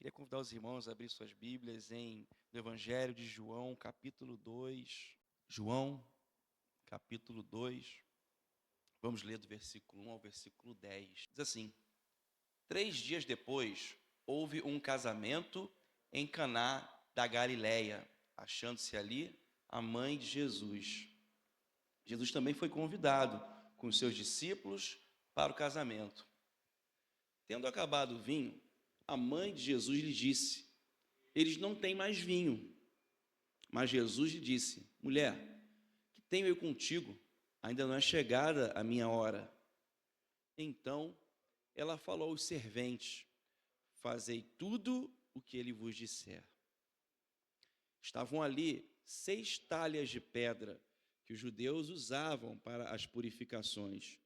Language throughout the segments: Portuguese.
Queria convidar os irmãos a abrir suas Bíblias no Evangelho de João, capítulo 2. João, capítulo 2. Vamos ler do versículo 1 ao versículo 10. Diz assim: 3 dias depois, houve um casamento em Caná da Galileia, achando-se ali a mãe de Jesus. Jesus também foi convidado com os seus discípulos para o casamento. Tendo acabado o vinho, a mãe de Jesus lhe disse: eles não têm mais vinho. Mas Jesus lhe disse: mulher, que tenho eu contigo? Ainda não é chegada a minha hora. Então ela falou aos serventes: fazei tudo o que ele vos disser. Estavam ali 6 talhas de pedra que os judeus usavam para as purificações,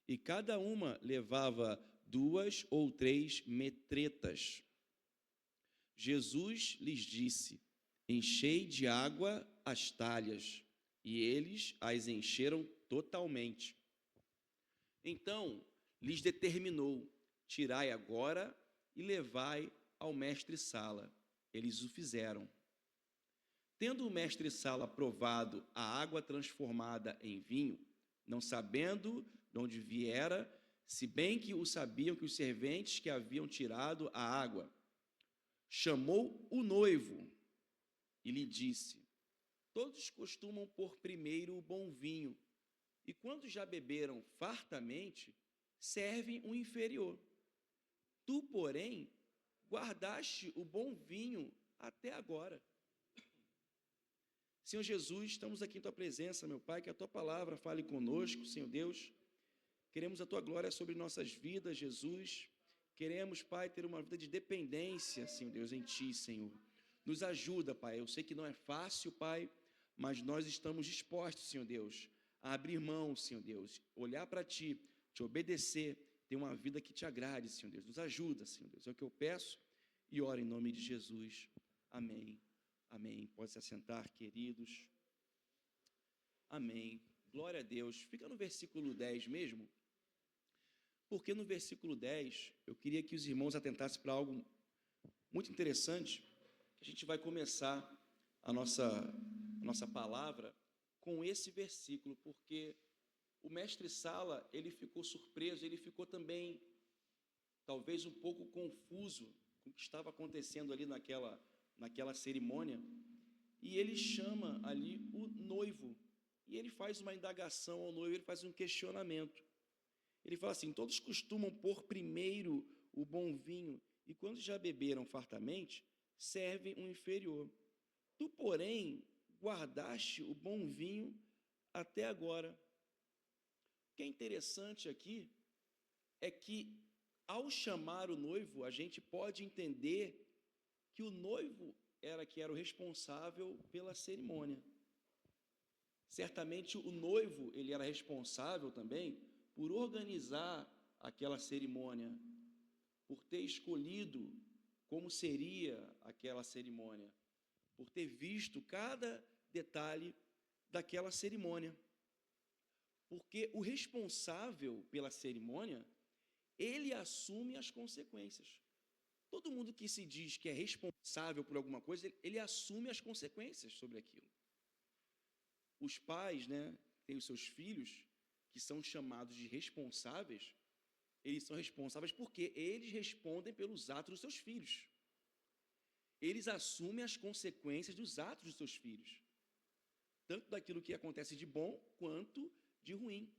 e cada uma levava 2 ou 3 metretas. Jesus lhes disse: enchei de água as talhas, e eles as encheram totalmente. Então lhes determinou: tirai agora e levai ao mestre-sala. Eles o fizeram. Tendo o mestre-sala provado a água transformada em vinho, não sabendo de onde viera, se bem que o sabiam que os serventes que haviam tirado a água, chamou o noivo e lhe disse: todos costumam pôr primeiro o bom vinho, e quando já beberam fartamente, servem o inferior. Tu, porém, guardaste o bom vinho até agora. Senhor Jesus, estamos aqui em Tua presença, meu Pai, que a Tua palavra fale conosco, Senhor Deus. Queremos a Tua glória sobre nossas vidas, Jesus. Queremos, Pai, ter uma vida de dependência, Senhor Deus, em Ti, Senhor. Nos ajuda, Pai. Eu sei que não é fácil, Pai, mas nós estamos dispostos, Senhor Deus, a abrir mão, Senhor Deus, olhar para Ti, Te obedecer, ter uma vida que Te agrade, Senhor Deus. Nos ajuda, Senhor Deus. É o que eu peço e oro em nome de Jesus. Amém. Amém. Pode se assentar, queridos. Amém. Glória a Deus. Fica no versículo 10 mesmo, porque no versículo 10 eu queria que os irmãos atentassem para algo muito interessante, que a gente vai começar a nossa palavra com esse versículo, porque o mestre-sala, ele ficou surpreso, ele ficou também, talvez um pouco confuso com o que estava acontecendo ali naquela cerimônia, e ele chama ali o noivo, e ele faz uma indagação ao noivo, ele faz um questionamento. Ele fala assim: todos costumam pôr primeiro o bom vinho, e quando já beberam fartamente, servem um inferior. Tu, porém, guardaste o bom vinho até agora. O que é interessante aqui é que, ao chamar o noivo, a gente pode entender que o noivo era o responsável pela cerimônia. Certamente o noivo, ele era responsável também por organizar aquela cerimônia, por ter escolhido como seria aquela cerimônia, por ter visto cada detalhe daquela cerimônia. Porque o responsável pela cerimônia, ele assume as consequências. Todo mundo que se diz que é responsável por alguma coisa, ele assume as consequências sobre aquilo. Os pais, têm os seus filhos, que são chamados de responsáveis, eles são responsáveis porque eles respondem pelos atos dos seus filhos. Eles assumem as consequências dos atos dos seus filhos, tanto daquilo que acontece de bom quanto de ruim.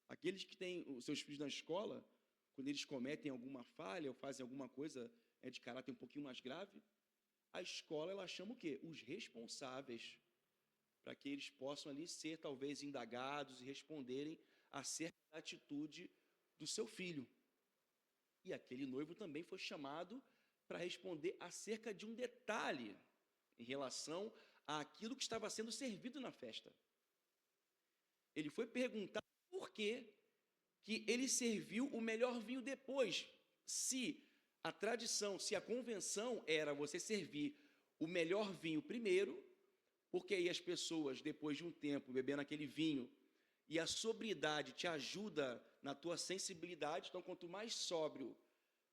Aqueles que têm os seus filhos na escola, quando eles cometem alguma falha ou fazem alguma coisa de caráter um pouquinho mais grave, a escola, ela chama o quê? Os responsáveis, para que eles possam ali ser talvez indagados e responderem acerca da atitude do seu filho. E aquele noivo também foi chamado para responder acerca de um detalhe em relação àquilo que estava sendo servido na festa. Ele foi perguntar por que ele serviu o melhor vinho depois, se a tradição, se a convenção era você servir o melhor vinho primeiro, porque aí as pessoas, depois de um tempo bebendo aquele vinho, e a sobriedade te ajuda na tua sensibilidade, então quanto mais sóbrio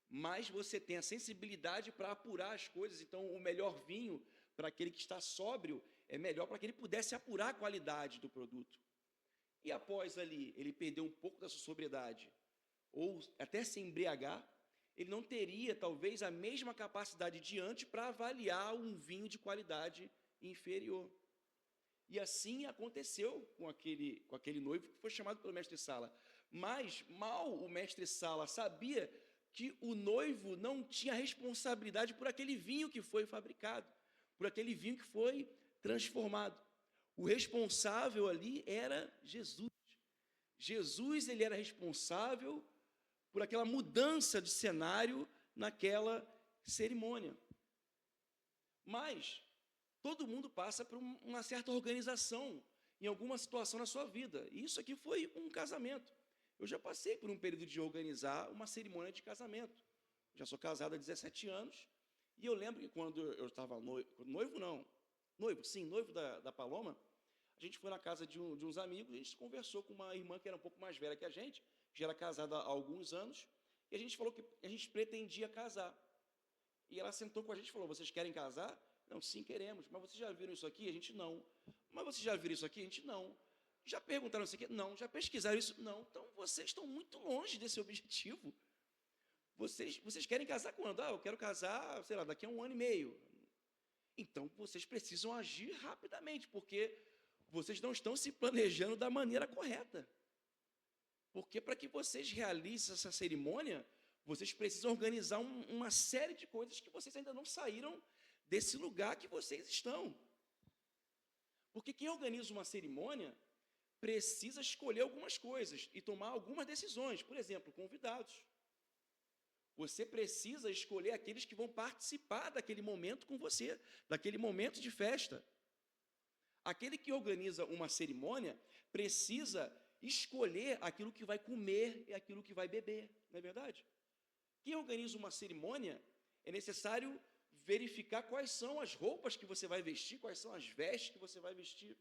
mais você tem a sensibilidade para apurar as coisas. Então, o melhor vinho para aquele que está sóbrio é melhor para que ele pudesse apurar a qualidade do produto. E após ali, ele perder um pouco da sua sobriedade, ou até se embriagar, ele não teria, talvez, a mesma capacidade diante para avaliar um vinho de qualidade inferior. E assim aconteceu com aquele noivo que foi chamado pelo mestre Sala. Mas mal o mestre Sala sabia que o noivo não tinha responsabilidade por aquele vinho que foi fabricado, por aquele vinho que foi transformado. O responsável ali era Jesus. Jesus, ele era responsável por aquela mudança de cenário naquela cerimônia. Mas todo mundo passa por uma certa organização em alguma situação na sua vida. E isso aqui foi um casamento. Eu já passei por um período de organizar uma cerimônia de casamento. Já sou casado há 17 anos. E eu lembro que quando eu estava noivo da Paloma, a gente foi na casa de uns amigos, a gente conversou com uma irmã que era um pouco mais velha que a gente, já era casada há alguns anos, e a gente falou que a gente pretendia casar. E ela sentou com a gente e falou: vocês querem casar? Não, sim, queremos. Mas vocês já viram isso aqui? A gente não. Mas vocês já viram isso aqui? A gente não. Já perguntaram isso aqui? Não. Já pesquisaram isso? Não. Então vocês estão muito longe desse objetivo. Vocês querem casar quando? Eu quero casar, sei lá, daqui a 1 ano e meio. Então vocês precisam agir rapidamente, porque vocês não estão se planejando da maneira correta. Porque para que vocês realizem essa cerimônia, vocês precisam organizar uma série de coisas que vocês ainda não saíram desse lugar que vocês estão. Porque quem organiza uma cerimônia precisa escolher algumas coisas e tomar algumas decisões. Por exemplo, convidados. Você precisa escolher aqueles que vão participar daquele momento com você, daquele momento de festa. Aquele que organiza uma cerimônia precisa escolher aquilo que vai comer e aquilo que vai beber, não é verdade? Quem organiza uma cerimônia, é necessário verificar quais são as roupas que você vai vestir, quais são as vestes que você vai vestir.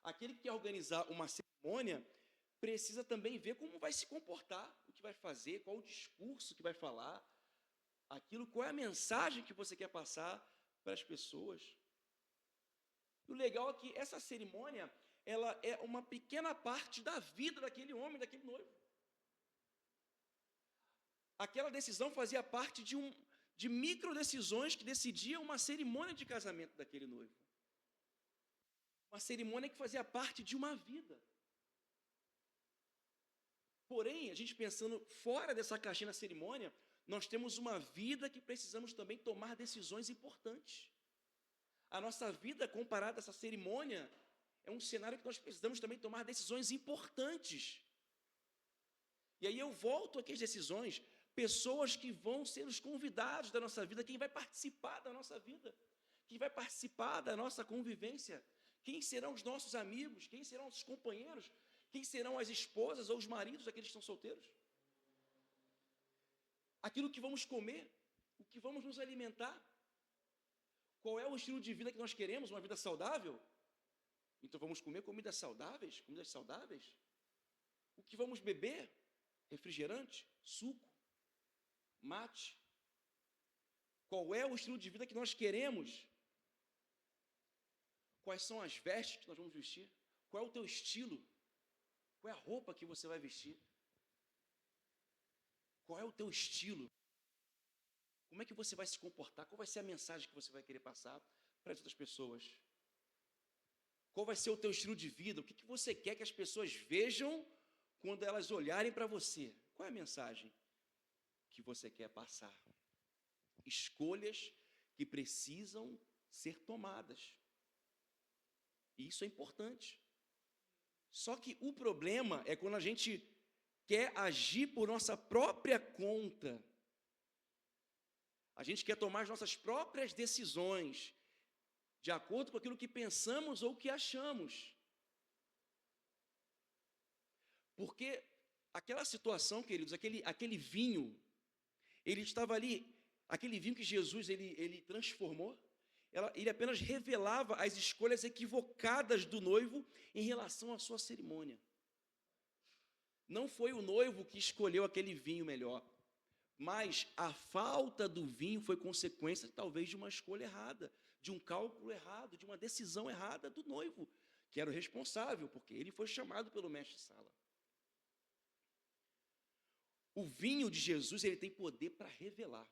Aquele que quer organizar uma cerimônia precisa também ver como vai se comportar, o que vai fazer, qual o discurso que vai falar, qual é a mensagem que você quer passar para as pessoas. O legal é que essa cerimônia, ela é uma pequena parte da vida daquele homem, daquele noivo. Aquela decisão fazia parte de micro decisões que decidiam uma cerimônia de casamento daquele noivo. Uma cerimônia que fazia parte de uma vida. Porém, a gente pensando fora dessa caixinha da cerimônia, nós temos uma vida que precisamos também tomar decisões importantes. A nossa vida, comparada a essa cerimônia, é um cenário que nós precisamos também tomar decisões importantes. E aí eu volto aqui às decisões, pessoas que vão ser os convidados da nossa vida, quem vai participar da nossa vida, quem vai participar da nossa convivência, quem serão os nossos amigos, quem serão os companheiros, quem serão as esposas ou os maridos daqueles que estão solteiros. Aquilo que vamos comer, o que vamos nos alimentar, qual é o estilo de vida que nós queremos, uma vida saudável? Então vamos comer comidas saudáveis? O que vamos beber? Refrigerante, suco, mate. Qual é o estilo de vida que nós queremos? Quais são as vestes que nós vamos vestir? Qual é o teu estilo? Qual é a roupa que você vai vestir? Qual é o teu estilo? Como é que você vai se comportar? Qual vai ser a mensagem que você vai querer passar para as outras pessoas? Qual vai ser o teu estilo de vida? O que você quer que as pessoas vejam quando elas olharem para você? Qual é a mensagem que você quer passar? Escolhas que precisam ser tomadas. E isso é importante. Só que o problema é quando a gente quer agir por nossa própria conta. A gente quer tomar as nossas próprias decisões, de acordo com aquilo que pensamos ou que achamos. Porque aquela situação, queridos, aquele vinho, ele estava ali, aquele vinho que Jesus ele transformou, ele apenas revelava as escolhas equivocadas do noivo em relação à sua cerimônia. Não foi o noivo que escolheu aquele vinho melhor, Mas a falta do vinho foi consequência, talvez, de uma escolha errada, de um cálculo errado, de uma decisão errada do noivo, que era o responsável, porque ele foi chamado pelo mestre-sala. O vinho de Jesus, ele tem poder para revelar.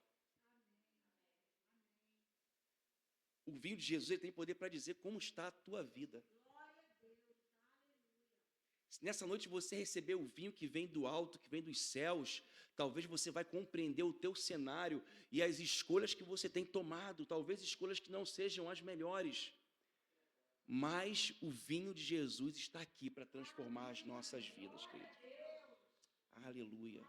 O vinho de Jesus, ele tem poder para dizer como está a tua vida. Se nessa noite você receber o vinho que vem do alto, que vem dos céus, talvez você vai compreender o teu cenário e as escolhas que você tem tomado, talvez escolhas que não sejam as melhores. Mas o vinho de Jesus está aqui para transformar as nossas vidas, querido. Aleluia.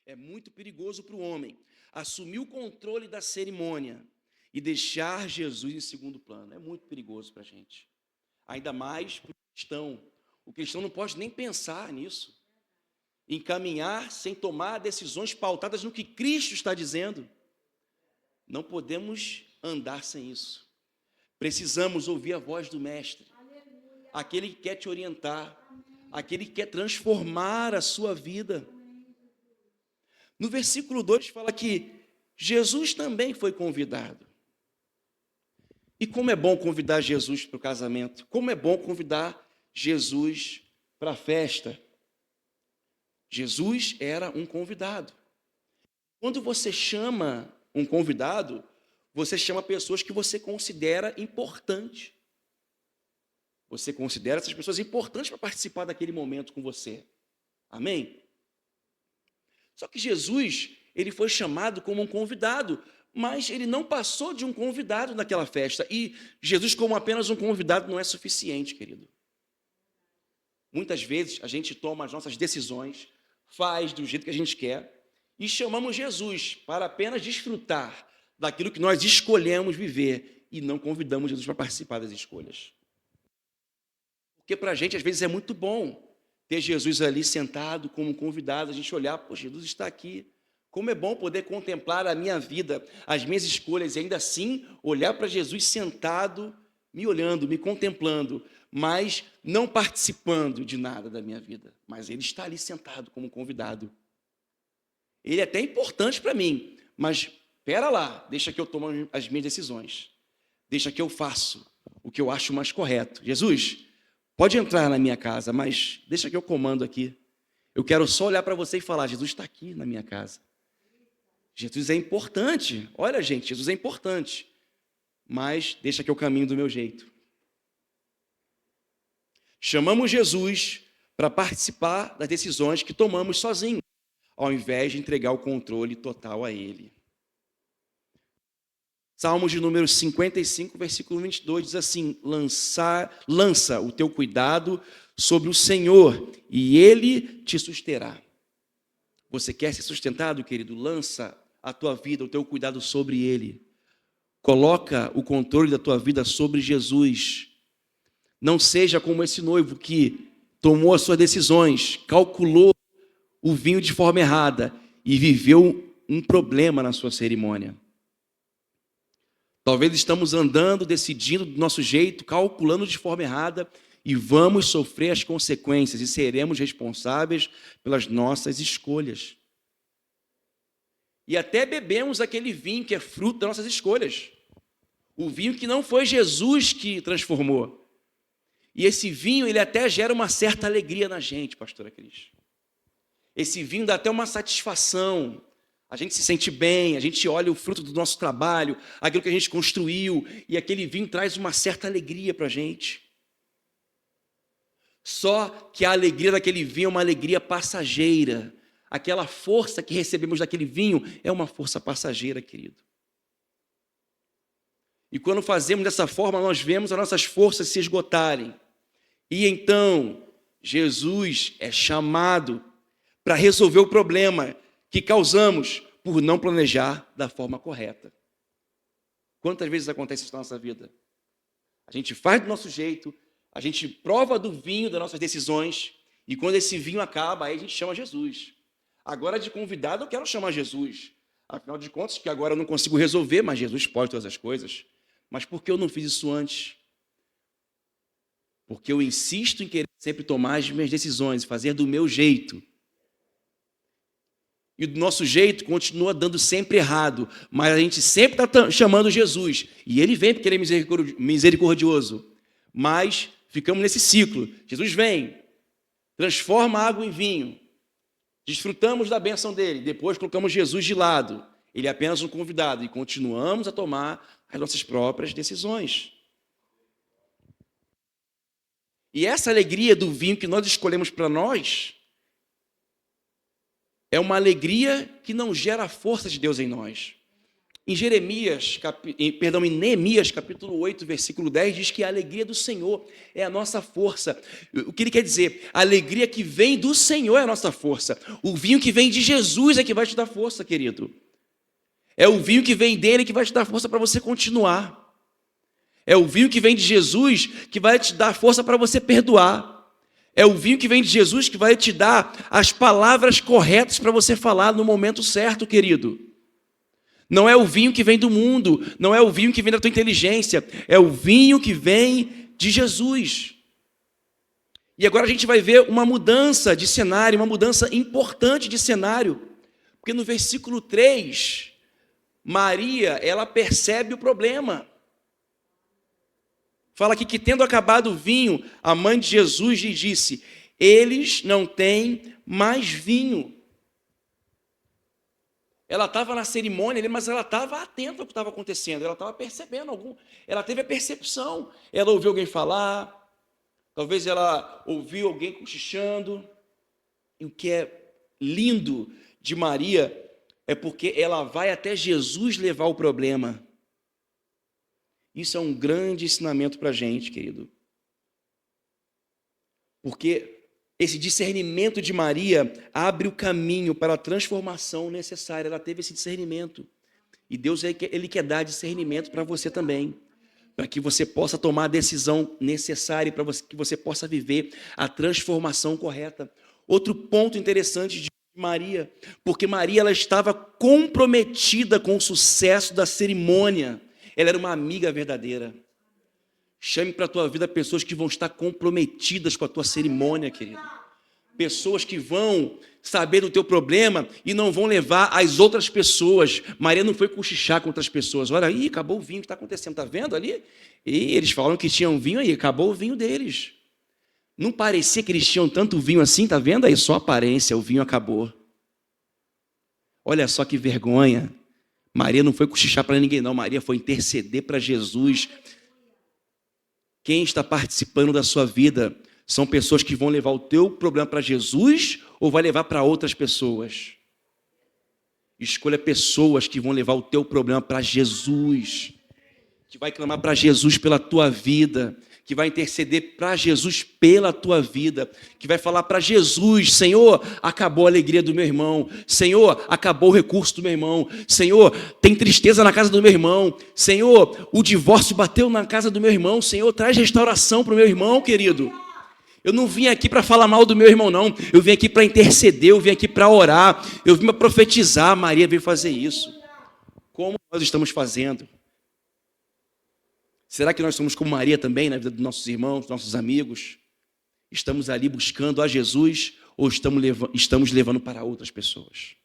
É muito perigoso para o homem assumir o controle da cerimônia e deixar Jesus em segundo plano. É muito perigoso para a gente. Ainda mais para o cristão. O cristão não pode nem pensar nisso. Em caminhar sem tomar decisões pautadas no que Cristo está dizendo. Não podemos andar sem isso. Precisamos ouvir a voz do Mestre. Aquele que quer te orientar. Aquele que quer transformar a sua vida. No versículo 2 fala que Jesus também foi convidado. E como é bom convidar Jesus para o casamento. Como é bom convidar Jesus para a festa. Jesus era um convidado. Quando você chama um convidado, você chama pessoas que você considera importantes. Você considera essas pessoas importantes para participar daquele momento com você. Amém? Só que Jesus, ele foi chamado como um convidado, mas ele não passou de um convidado naquela festa. E Jesus, como apenas um convidado, não é suficiente, querido. Muitas vezes a gente toma as nossas decisões, faz do jeito que a gente quer e chamamos Jesus para apenas desfrutar daquilo que nós escolhemos viver e não convidamos Jesus para participar das escolhas. Porque para a gente, às vezes, é muito bom ter Jesus ali sentado como convidado, a gente olhar, pô, Jesus está aqui. Como é bom poder contemplar a minha vida, as minhas escolhas, e ainda assim olhar para Jesus sentado, me olhando, me contemplando, mas não participando de nada da minha vida. Mas ele está ali sentado como convidado. Ele é até importante para mim, mas espera lá, deixa que eu tomo as minhas decisões. Deixa que eu faço o que eu acho mais correto. Jesus, pode entrar na minha casa, mas deixa que eu comando aqui. Eu quero só olhar para você e falar, Jesus está aqui na minha casa. Jesus é importante. Olha, gente, Jesus é importante. Mas deixa que eu caminho do meu jeito. Chamamos Jesus para participar das decisões que tomamos sozinhos, ao invés de entregar o controle total a Ele. Salmos de número 55, versículo 22, diz assim, lança o teu cuidado sobre o Senhor, e Ele te susterá. Você quer ser sustentado, querido? Lança a tua vida, o teu cuidado sobre Ele. Coloca o controle da tua vida sobre Jesus. Não seja como esse noivo que tomou as suas decisões, calculou o vinho de forma errada e viveu um problema na sua cerimônia. Talvez estamos andando, decidindo do nosso jeito, calculando de forma errada e vamos sofrer as consequências e seremos responsáveis pelas nossas escolhas. E até bebemos aquele vinho que é fruto das nossas escolhas. O vinho que não foi Jesus que transformou. E esse vinho, ele até gera uma certa alegria na gente, pastora Cris. Esse vinho dá até uma satisfação. A gente se sente bem, a gente olha o fruto do nosso trabalho, aquilo que a gente construiu, e aquele vinho traz uma certa alegria para a gente. Só que a alegria daquele vinho é uma alegria passageira. Aquela força que recebemos daquele vinho é uma força passageira, querido. E quando fazemos dessa forma, nós vemos as nossas forças se esgotarem. E então, Jesus é chamado para resolver o problema que causamos por não planejar da forma correta. Quantas vezes acontece isso na nossa vida? A gente faz do nosso jeito, a gente prova do vinho das nossas decisões, e quando esse vinho acaba, aí a gente chama Jesus. Agora, de convidado, eu quero chamar Jesus. Afinal de contas, que agora eu não consigo resolver, mas Jesus pode todas as coisas. Mas por que eu não fiz isso antes? Porque eu insisto em querer sempre tomar as minhas decisões, fazer do meu jeito. e do nosso jeito continua dando sempre errado, mas a gente sempre está chamando Jesus, e ele vem porque ele é misericordioso, mas ficamos nesse ciclo. Jesus vem, transforma a água em vinho, desfrutamos da bênção dele, depois colocamos Jesus de lado, ele é apenas um convidado, e continuamos a tomar as nossas próprias decisões. E essa alegria do vinho que nós escolhemos para nós é uma alegria que não gera a força de Deus em nós. Em Neemias, capítulo 8, versículo 10, diz que a alegria do Senhor é a nossa força. O que ele quer dizer? A alegria que vem do Senhor é a nossa força. O vinho que vem de Jesus é que vai te dar força, querido. É o vinho que vem dele que vai te dar força para você continuar. É o vinho que vem de Jesus que vai te dar força para você perdoar. É o vinho que vem de Jesus que vai te dar as palavras corretas para você falar no momento certo, querido. Não é o vinho que vem do mundo, não é o vinho que vem da tua inteligência, é o vinho que vem de Jesus. E agora a gente vai ver uma mudança de cenário, uma mudança importante de cenário. Porque no versículo 3, Maria, ela percebe o problema. Fala aqui que, tendo acabado o vinho, a mãe de Jesus lhe disse: eles não têm mais vinho. Ela estava na cerimônia, mas ela estava atenta ao que estava acontecendo, ela estava percebendo ela teve a percepção, ela ouviu alguém falar, talvez ela ouviu alguém cochichando. E o que é lindo de Maria é porque ela vai até Jesus levar o problema. Isso é um grande ensinamento para a gente, querido. Porque esse discernimento de Maria abre o caminho para a transformação necessária. Ela teve esse discernimento. E Deus, ele quer dar discernimento para você também. Para que você possa tomar a decisão necessária, para que você possa viver a transformação correta. Outro ponto interessante de Maria, porque Maria ela estava comprometida com o sucesso da cerimônia. Ela era uma amiga verdadeira. Chame para a tua vida pessoas que vão estar comprometidas com a tua cerimônia, querido. Pessoas que vão saber do teu problema e não vão levar as outras pessoas. Maria não foi cochichar com outras pessoas. Olha aí, acabou o vinho, o que está acontecendo? Está vendo ali? E eles falaram que tinham vinho aí, acabou o vinho deles. Não parecia que eles tinham tanto vinho assim, está vendo aí? Só aparência, o vinho acabou. Olha só que vergonha. Maria não foi cochichar para ninguém, não. Maria foi interceder para Jesus. Quem está participando da sua vida são pessoas que vão levar o teu problema para Jesus ou vai levar para outras pessoas? Escolha pessoas que vão levar o teu problema para Jesus, que vai clamar para Jesus pela tua vida, que vai interceder para Jesus pela tua vida, que vai falar para Jesus: Senhor, acabou a alegria do meu irmão, Senhor, acabou o recurso do meu irmão, Senhor, tem tristeza na casa do meu irmão, Senhor, o divórcio bateu na casa do meu irmão, Senhor, traz restauração para o meu irmão, querido. Eu não vim aqui para falar mal do meu irmão, não, eu vim aqui para interceder, eu vim aqui para orar, eu vim para profetizar. Maria veio fazer isso. Como nós estamos fazendo? Será que nós somos como Maria também na vida dos nossos irmãos, dos nossos amigos? Estamos ali buscando a Jesus ou estamos levando para outras pessoas?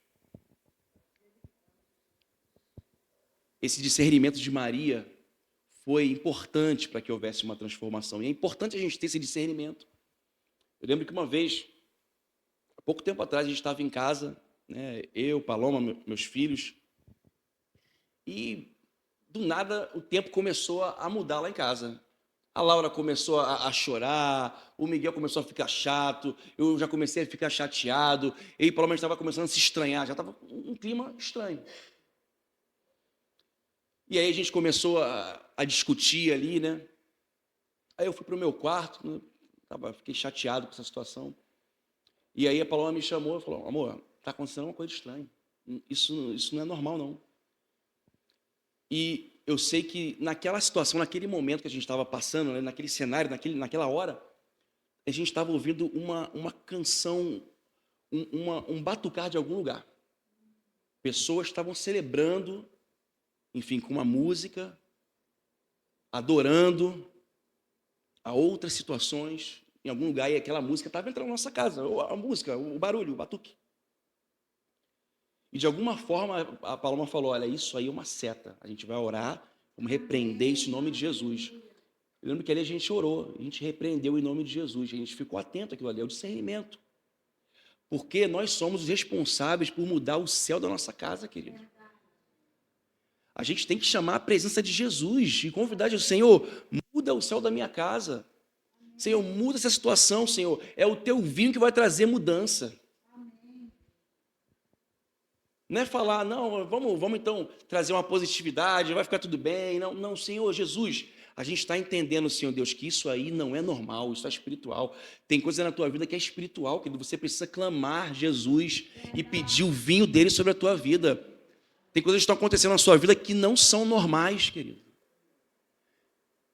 Esse discernimento de Maria foi importante para que houvesse uma transformação. E é importante a gente ter esse discernimento. Eu lembro que uma vez, há pouco tempo atrás, a gente estava em casa, né, eu, Paloma, meus filhos, e do nada, o tempo começou a mudar lá em casa. A Laura começou a chorar, o Miguel começou a ficar chato, eu já comecei a ficar chateado, e pelo menos estava começando a se estranhar, já estava um clima estranho. E aí a gente começou a discutir ali, né? Aí eu fui para o meu quarto, né? Fiquei chateado com essa situação. E aí a Paloma me chamou e falou: amor, está acontecendo uma coisa estranha, isso não é normal, não. E eu sei que naquela situação, naquele momento que a gente estava passando, né, naquele cenário, naquela hora, a gente estava ouvindo uma canção, um batucar de algum lugar. Pessoas estavam celebrando, enfim, com uma música, adorando a outras situações, em algum lugar, e aquela música estava entrando na nossa casa, a música, o barulho, o batuque. E de alguma forma a Paloma falou, olha, isso aí é uma seta. A gente vai orar, vamos repreender isso em nome de Jesus. Eu lembro que ali a gente orou, a gente repreendeu em nome de Jesus, a gente ficou atento àquilo ali, é o discernimento. Porque nós somos os responsáveis por mudar o céu da nossa casa, querido. A gente tem que chamar a presença de Jesus e convidar Jesus, Senhor, muda o céu da minha casa. Senhor, muda essa situação, Senhor. É o teu vinho que vai trazer mudança. Não é falar, não, vamos então trazer uma positividade, vai ficar tudo bem. Não, não, Senhor Jesus, a gente está entendendo, Senhor Deus, que isso aí não é normal, isso é espiritual. Tem coisa na tua vida que é espiritual, que você precisa clamar Jesus e pedir o vinho dele sobre a tua vida. Tem coisas que estão acontecendo na sua vida que não são normais, querido.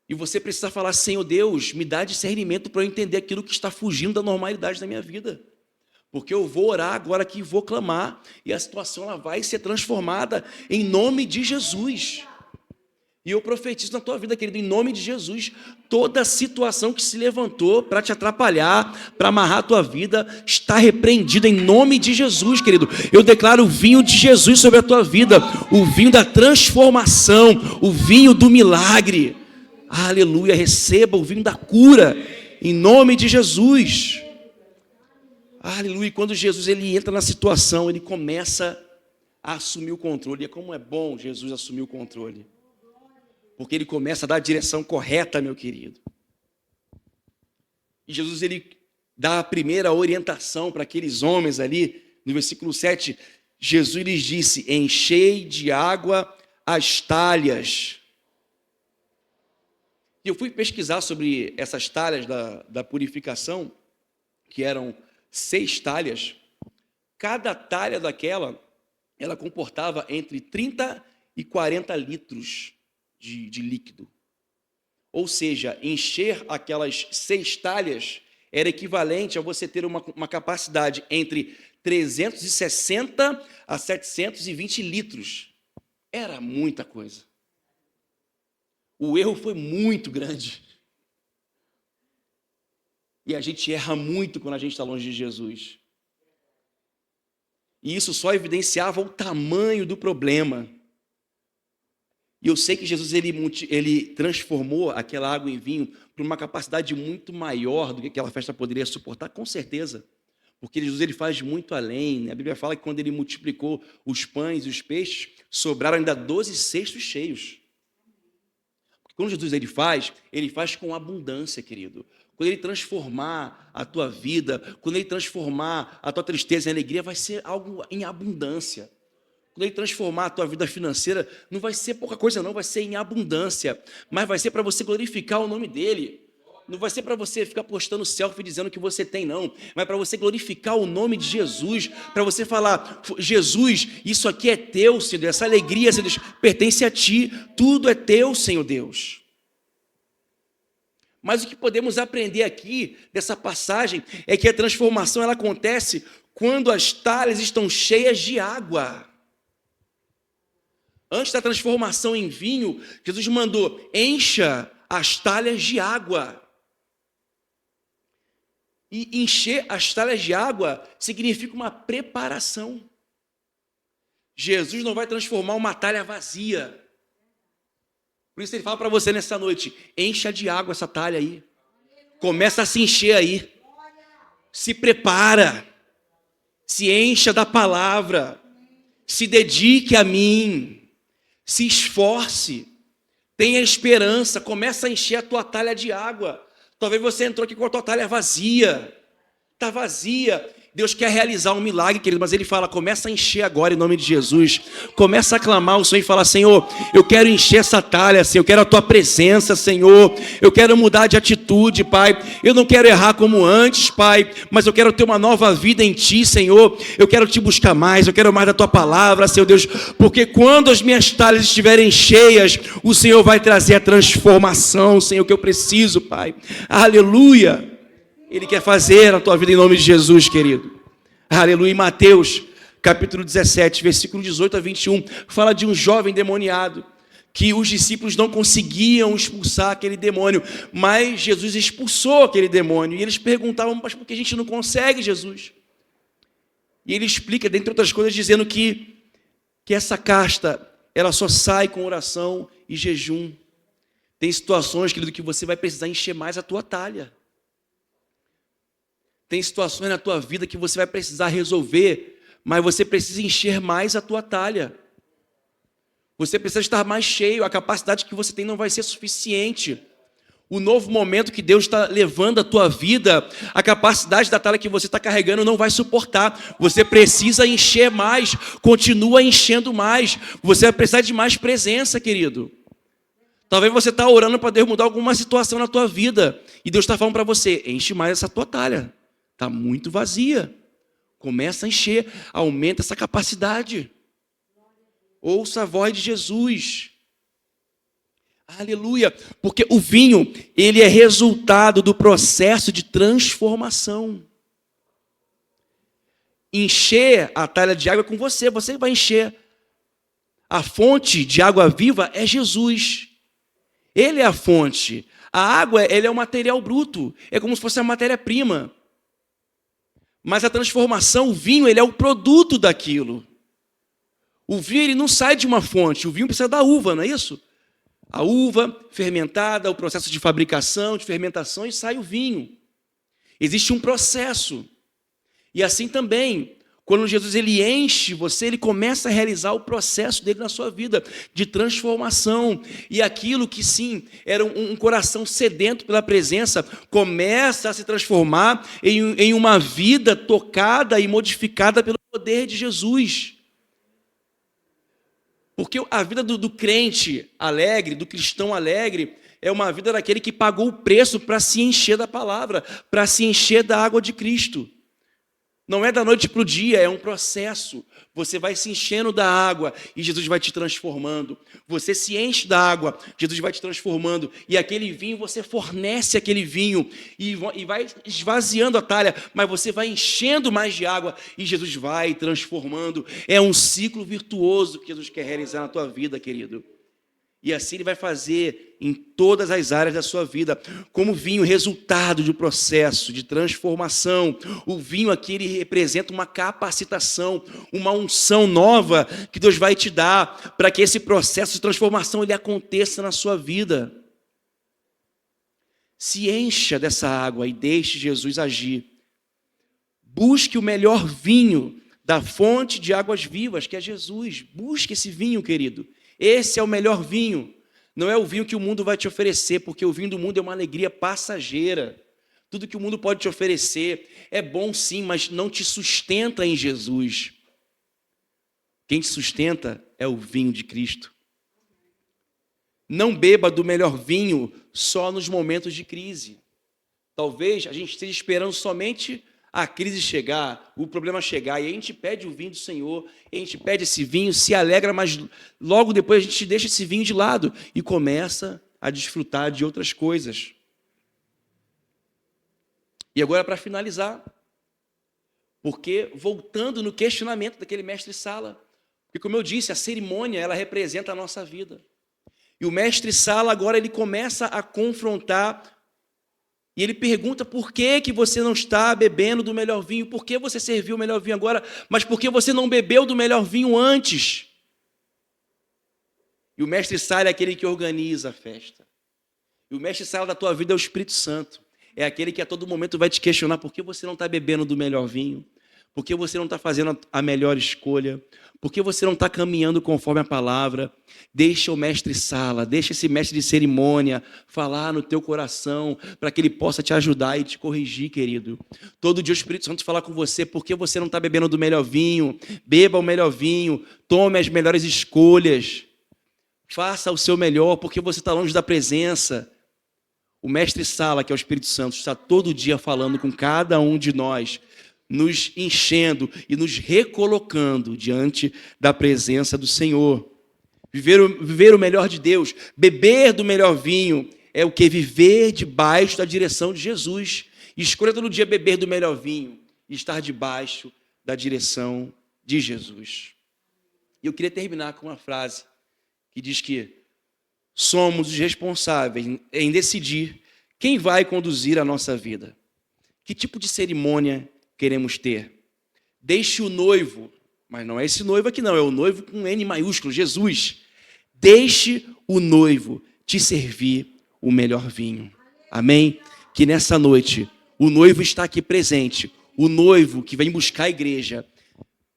E você precisa falar, Senhor Deus, me dá discernimento para eu entender aquilo que está fugindo da normalidade da minha vida. Porque eu vou orar agora aqui, vou clamar, e a situação ela vai ser transformada em nome de Jesus. E eu profetizo na tua vida, querido, em nome de Jesus, toda situação que se levantou para te atrapalhar, para amarrar a tua vida, está repreendida em nome de Jesus, querido. Eu declaro o vinho de Jesus sobre a tua vida, o vinho da transformação, o vinho do milagre. Aleluia, receba o vinho da cura, em nome de Jesus. Aleluia, e quando Jesus ele entra na situação, ele começa a assumir o controle. E como é bom Jesus assumir o controle. Porque ele começa a dar a direção correta, meu querido. E Jesus ele dá a primeira orientação para aqueles homens ali, no versículo 7, Jesus lhes disse, enchei de água as talhas. E eu fui pesquisar sobre essas talhas da purificação, que eram 6 talhas. Cada talha daquela, ela comportava entre 30 e 40 litros de líquido. Ou seja, encher aquelas 6 talhas era equivalente a você ter uma capacidade entre 360 a 720 litros. Era muita coisa. O erro foi muito grande. E a gente erra muito quando a gente está longe de Jesus. E isso só evidenciava o tamanho do problema. E eu sei que Jesus ele transformou aquela água em vinho para uma capacidade muito maior do que aquela festa poderia suportar, com certeza. Porque Jesus ele faz muito além. Né? A Bíblia fala que quando ele multiplicou os pães e os peixes, sobraram ainda 12 cestos cheios. Quando Jesus ele faz com abundância, querido. Quando ele transformar a tua vida, quando ele transformar a tua tristeza em alegria, vai ser algo em abundância. Quando ele transformar a tua vida financeira, não vai ser pouca coisa não, vai ser em abundância. Mas vai ser para você glorificar o nome dele. Não vai ser para você ficar postando selfie dizendo que você tem, não. Mas para você glorificar o nome de Jesus. Para você falar, Jesus, isso aqui é teu, Senhor Deus. Essa alegria, Senhor Deus, pertence a ti. Tudo é teu, Senhor Deus. Mas o que podemos aprender aqui dessa passagem é que a transformação ela acontece quando as talhas estão cheias de água. Antes da transformação em vinho, Jesus mandou, encha as talhas de água. E encher as talhas de água significa uma preparação. Jesus não vai transformar uma talha vazia. Por isso ele fala para você nessa noite, encha de água essa talha aí. Começa a se encher aí. Se prepara. Se encha da palavra. Se dedique a mim. Se esforce. Tenha esperança. Começa a encher a tua talha de água. Talvez você entrou aqui com a tua talha vazia. Está vazia. Deus quer realizar um milagre, querido, mas ele fala, começa a encher agora em nome de Jesus. Começa a clamar ao Senhor e falar, Senhor, eu quero encher essa talha, Senhor, eu quero a tua presença, Senhor. Eu quero mudar de atitude, Pai. Eu não quero errar como antes, Pai, mas eu quero ter uma nova vida em ti, Senhor. Eu quero te buscar mais, eu quero mais da tua palavra, Senhor Deus, porque quando as minhas talhas estiverem cheias, o Senhor vai trazer a transformação, Senhor, que eu preciso, Pai. Aleluia. Ele quer fazer na tua vida em nome de Jesus, querido. Aleluia. Em Mateus, capítulo 17, versículo 18 a 21, fala de um jovem demoniado, que os discípulos não conseguiam expulsar aquele demônio, mas Jesus expulsou aquele demônio. E eles perguntavam, mas por que a gente não consegue, Jesus? E ele explica, dentre outras coisas, dizendo que essa casta, ela só sai com oração e jejum. Tem situações, querido, que você vai precisar encher mais a tua talha. Tem situações na tua vida que você vai precisar resolver, mas você precisa encher mais a tua talha. Você precisa estar mais cheio, a capacidade que você tem não vai ser suficiente. O novo momento que Deus está levando a tua vida, a capacidade da talha que você está carregando não vai suportar. Você precisa encher mais, continua enchendo mais. Você vai precisar de mais presença, querido. Talvez você está orando para Deus mudar alguma situação na tua vida, e Deus está falando para você, enche mais essa tua talha. Está muito vazia. Começa a encher, aumenta essa capacidade. Ouça a voz de Jesus. Aleluia, porque o vinho, ele é resultado do processo de transformação. Encher a talha de água é com você, você vai encher. A fonte de água viva é Jesus. Ele é a fonte. A água, ele é um material bruto, é como se fosse a matéria-prima. Mas a transformação, o vinho, ele é o produto daquilo. O vinho, ele não sai de uma fonte, o vinho precisa da uva, não é isso? A uva fermentada, o processo de fabricação, de fermentação, e sai o vinho. Existe um processo. E assim também, quando Jesus ele enche você, ele começa a realizar o processo dele na sua vida, de transformação. E aquilo que sim, era um coração sedento pela presença, começa a se transformar em uma vida tocada e modificada pelo poder de Jesus. Porque a vida do crente alegre, do cristão alegre, é uma vida daquele que pagou o preço para se encher da palavra, para se encher da água de Cristo. Não é da noite para o dia, é um processo. Você vai se enchendo da água e Jesus vai te transformando. Você se enche da água, Jesus vai te transformando. E aquele vinho, você fornece aquele vinho e vai esvaziando a talha, mas você vai enchendo mais de água e Jesus vai transformando. É um ciclo virtuoso que Jesus quer realizar na tua vida, querido. E assim ele vai fazer em todas as áreas da sua vida. Como vinho, resultado de um processo de transformação. O vinho aqui, ele representa uma capacitação, uma unção nova que Deus vai te dar para que esse processo de transformação ele aconteça na sua vida. Se encha dessa água e deixe Jesus agir. Busque o melhor vinho da fonte de águas vivas, que é Jesus. Busque esse vinho, querido. Esse é o melhor vinho. Não é o vinho que o mundo vai te oferecer, porque o vinho do mundo é uma alegria passageira. Tudo que o mundo pode te oferecer é bom sim, mas não te sustenta em Jesus. Quem te sustenta é o vinho de Cristo. Não beba do melhor vinho só nos momentos de crise. Talvez a gente esteja esperando somente a crise chegar, o problema chegar, e a gente pede o vinho do Senhor, a gente pede esse vinho, se alegra, mas logo depois a gente deixa esse vinho de lado e começa a desfrutar de outras coisas. E agora, para finalizar, porque voltando no questionamento daquele mestre-sala, porque como eu disse, a cerimônia, ela representa a nossa vida. E o mestre-sala agora ele começa a confrontar. E ele pergunta por que você não está bebendo do melhor vinho, por que você serviu o melhor vinho agora, mas por que você não bebeu do melhor vinho antes? E o mestre-sala é aquele que organiza a festa. E o mestre-sala da tua vida é o Espírito Santo. É aquele que a todo momento vai te questionar por que você não está bebendo do melhor vinho, por que você não está fazendo a melhor escolha, por que você não está caminhando conforme a palavra. Deixa o mestre-sala, deixa esse mestre de cerimônia falar no teu coração, para que ele possa te ajudar e te corrigir, querido. Todo dia o Espírito Santo fala com você, por que você não está bebendo do melhor vinho? Beba o melhor vinho, tome as melhores escolhas, faça o seu melhor, porque você está longe da presença. O mestre-sala, que é o Espírito Santo, está todo dia falando com cada um de nós, nos enchendo e nos recolocando diante da presença do Senhor. Viver o melhor de Deus, beber do melhor vinho, é o que? Viver debaixo da direção de Jesus. Escolha todo dia beber do melhor vinho e estar debaixo da direção de Jesus. E eu queria terminar com uma frase que diz que somos os responsáveis em decidir quem vai conduzir a nossa vida. Que tipo de cerimônia queremos ter? Deixe o noivo, mas não é esse noivo aqui não, é o noivo com N maiúsculo, Jesus. Deixe o noivo te servir o melhor vinho. Amém? Que nessa noite o noivo está aqui presente, o noivo que vem buscar a igreja,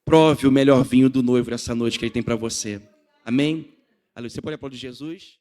prove o melhor vinho do noivo nessa noite que ele tem para você. Amém? Aleluia. Você pode aplaudir Jesus?